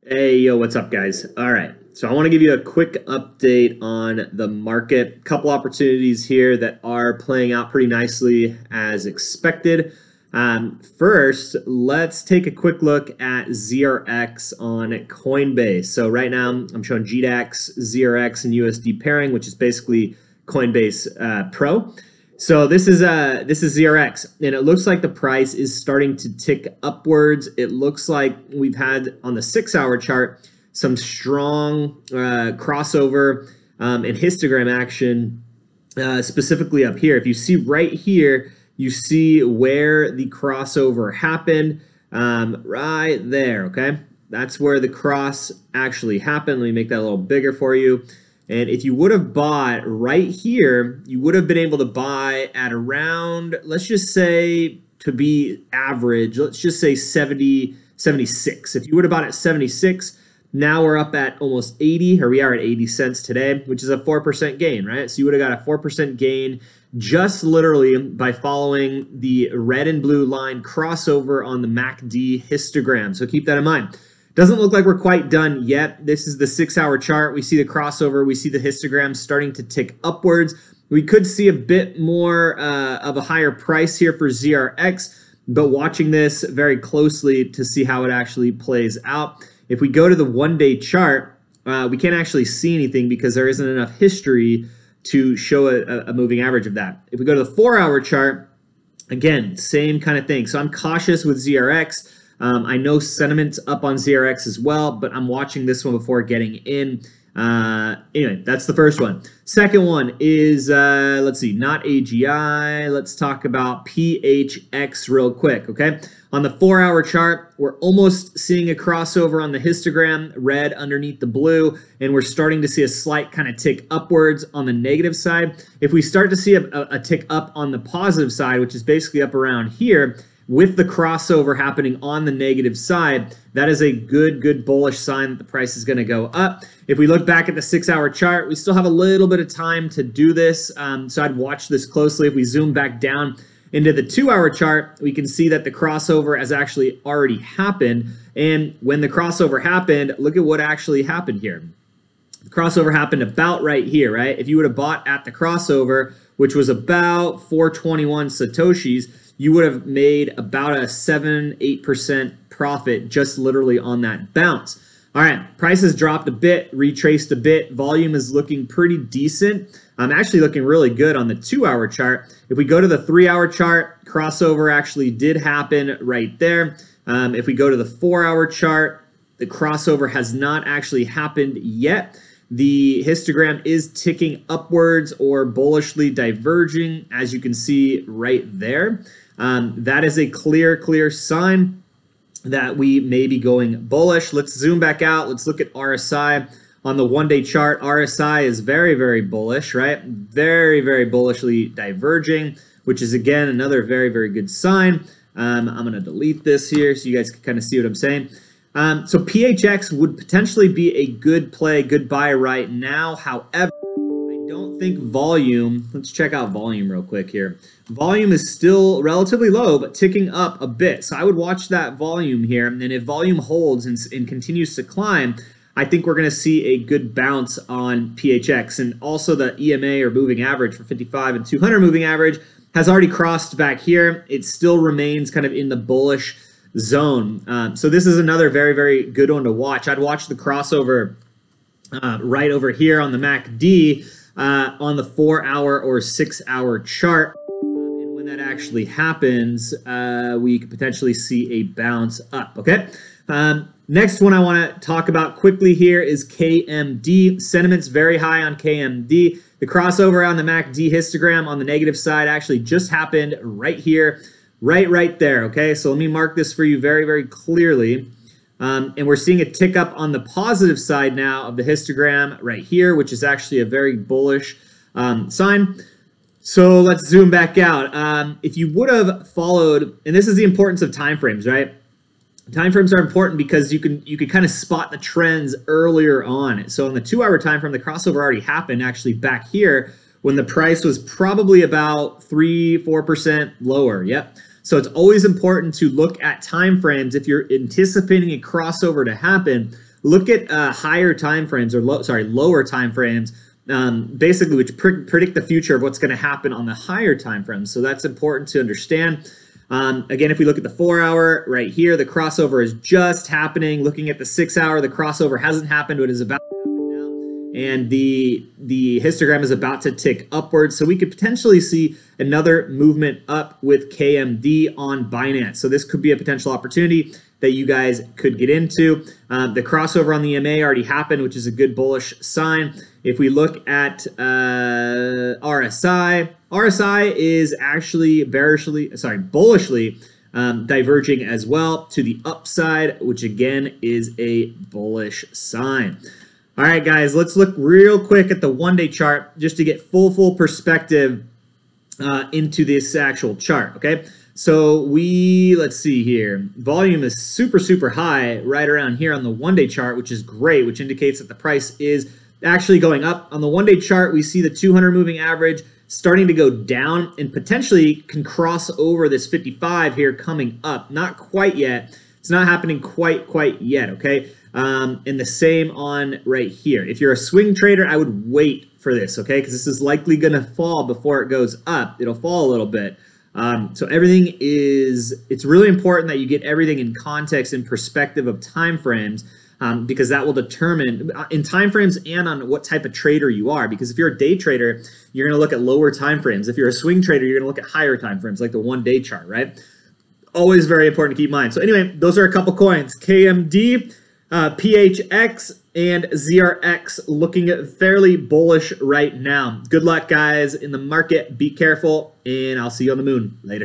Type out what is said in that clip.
Hey, yo, what's up, guys? All right, so I want to give you a quick update on the market. Couple opportunities here that are playing out pretty nicely as expected. First, let's take a quick look at ZRX on Coinbase. So right now, I'm showing GDAX, ZRX, and USD pairing, which is basically Coinbase Pro. So this is ZRX, and it looks like the price is starting to tick upwards. It looks like we've had on the 6-hour chart some strong crossover and histogram action, specifically up here. If you see right here, you see where the crossover happened, right there. Okay, that's where the cross actually happened. Let me make that a little bigger for you. And if you would have bought right here, you would have been able to buy at around, let's just say, to be average, let's just say 70, 76. If you would have bought at 76, now we're up at almost 80, or we are at 80 cents today, which is a 4% gain, right? So you would have got a 4% gain just literally by following the red and blue line crossover on the MACD histogram. So keep that in mind. Doesn't look like we're quite done yet. This is the 6-hour chart. We see the crossover. We see the histogram starting to tick upwards. We could see a bit more of a higher price here for ZRX, but watching this very closely to see how it actually plays out. If we go to the one-day chart, we can't actually see anything because there isn't enough history to show a moving average of that. If we go to the 4-hour chart, again, same kind of thing. So I'm cautious with ZRX. I know sentiment's up on ZRX as well, but I'm watching this one before getting in. Anyway, that's the first one. Second one is, let's see, not AGI. Let's talk about PHX real quick, okay? On the 4-hour chart, we're almost seeing a crossover on the histogram, red underneath the blue, and we're starting to see a slight kind of tick upwards on the negative side. If we start to see a tick up on the positive side, which is basically up around here, with the crossover happening on the negative side, that is a good bullish sign that the price is going to go up. If we look back at the 6-hour chart, we still have a little bit of time to do this, so I'd watch this closely. If we zoom back down into the 2-hour chart, we can see that the crossover has actually already happened, and when the crossover happened, look at what actually happened here. The crossover happened about right here, right? If you would have bought at the crossover, which was about 421 Satoshis, you would have made about a 7-8% profit just literally on that bounce. All right, price has dropped a bit, retraced a bit. Volume is looking pretty decent. I'm actually looking really good on the 2-hour chart. If we go to the 3-hour chart, crossover actually did happen right there. If we go to the 4-hour chart, the crossover has not actually happened yet. The histogram is ticking upwards or bullishly diverging, as you can see right there. That is a clear sign that we may be going bullish. Let's zoom back out. Let's look at RSI. On the one-day chart, RSI is very bullish, right? Very bullishly diverging, which is, again, another very good sign. I'm going to delete this here so you guys can kind of see what I'm saying. So PHX would potentially be a good play, good buy right now. However, I don't think volume, let's check out volume real quick here. Volume is still relatively low, but ticking up a bit. So I would watch that volume here. And if volume holds and continues to climb, I think we're going to see a good bounce on PHX. And also the EMA, or moving average, for 55 and 200 moving average has already crossed back here. It still remains kind of in the bullish zone. So this is another very good one to watch. I'd watch the crossover right over here on the MACD on the 4-hour or 6-hour chart. And when that actually happens, we could potentially see a bounce up, okay? Next one I want to talk about quickly here is KMD. Sentiment's very high on KMD. The crossover on the MACD histogram on the negative side actually just happened right here, right there, okay? So let me mark this for you very clearly. And we're seeing a tick up on the positive side now of the histogram right here, which is actually a very bullish sign. So let's zoom back out. If you would have followed, and this is the importance of timeframes, right? Timeframes are important because you can kind of spot the trends earlier on. So on the 2-hour time frame, the crossover already happened actually back here when the price was probably about 3-4% lower. Yep. So it's always important to look at time frames if you're anticipating a crossover to happen. look at higher time frames, or lower time frames, basically, which predict the future of what's going to happen on the higher time frames. So that's important to understand. Again, if we look at the 4-hour right here, the crossover is just happening. Looking at the 6-hour, the crossover hasn't happened, but is about to happen now. And the histogram is about to tick upwards. So we could potentially see another movement up with KMD on Binance. So this could be a potential opportunity that you guys could get into. The crossover on the EMA already happened, which is a good bullish sign. If we look at RSI, RSI is actually bullishly diverging as well to the upside, which again is a bullish sign. All right, guys, let's look real quick at the one-day chart just to get full perspective into this actual chart, okay? So let's see here. Volume is super high right around here on the one-day chart, which is great, which indicates that the price is actually going up. On the one-day chart, we see the 200 moving average starting to go down and potentially can cross over this 55 here coming up. Not quite yet. It's not happening quite yet, okay? And the same on right here. If you're a swing trader, I would wait for this, okay? Because this is likely going to fall before it goes up. It'll fall a little bit. So it's really important that you get everything in context and perspective of time frames, because that will determine in time frames and on what type of trader you are. Because if you're a day trader, you're going to look at lower time frames. If you're a swing trader, you're going to look at higher time frames, like the one-day chart, right? Always very important to keep in mind. So anyway, those are a couple coins: KMD, PHX, and ZRX, looking fairly bullish right now. Good luck, guys, in the market. Be careful, and I'll see you on the moon later.